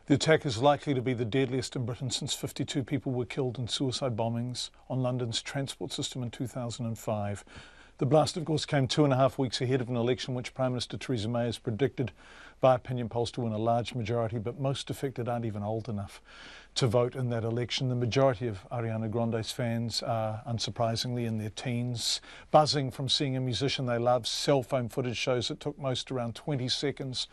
The attack is likely to be the deadliest in Britain since 52 people were killed in suicide bombings on London's transport system in 2005. The blast, of course, came 2.5 weeks ahead of an election which Prime Minister Theresa May has predicted via opinion polls to win a large majority, but most affected aren't even old enough to vote in that election. The majority of Ariana Grande's fans are, unsurprisingly, in their teens, buzzing from seeing a musician they love. Cell phone footage shows it took most around 20 seconds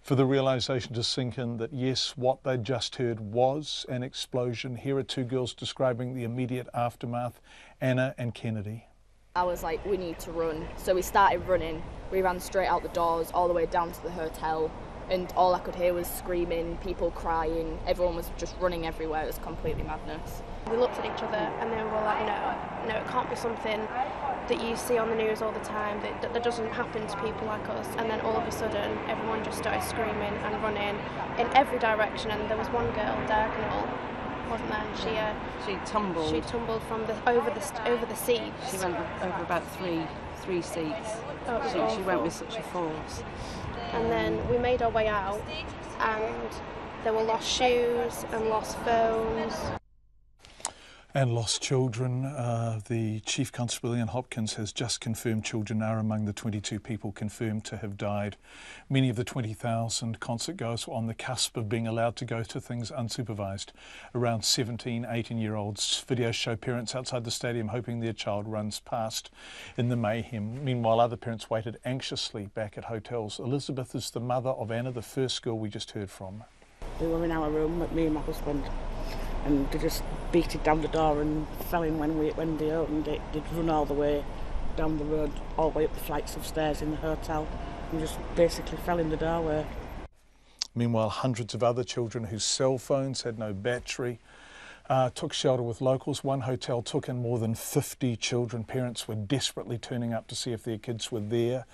for the realisation to sink in that, yes, what they'd just heard was an explosion. Here are two girls describing the immediate aftermath, Anna and Kennedy. I was like, we need to run. So we started running. We ran straight out the doors, all the way down to the hotel. And all I could hear was screaming, people crying. Everyone was just running everywhere. It was completely madness. We looked at each other and then we were like, no, it can't be something that you see on the news all the time, that doesn't happen to people like us. And then all of a sudden, everyone just started screaming and running in every direction. And there was one girl, diagonal, wasn't there? And she tumbled. She tumbled from over the seats. She went over about three seats. Oh, she went with such a force. And then we made our way out, and there were lost shoes and lost phones. And lost children. The Chief Constable Ian Hopkins has just confirmed children are among the 22 people confirmed to have died. Many of the 20,000 concert goers were on the cusp of being allowed to go to things unsupervised. Around 17, 18-year-olds. Videos show parents outside the stadium hoping their child runs past in the mayhem. Meanwhile, other parents waited anxiously back at hotels. Elizabeth is the mother of Anna, the first girl we just heard from. We were in our room, me and my husband, and they just beat it down the door and fell in when they opened it. They'd run all the way down the road, all the way up the flights of stairs in the hotel, and just basically fell in the doorway. Meanwhile, hundreds of other children whose cell phones had no battery took shelter with locals. One hotel took in more than 50 children. Parents were desperately turning up to see if their kids were there.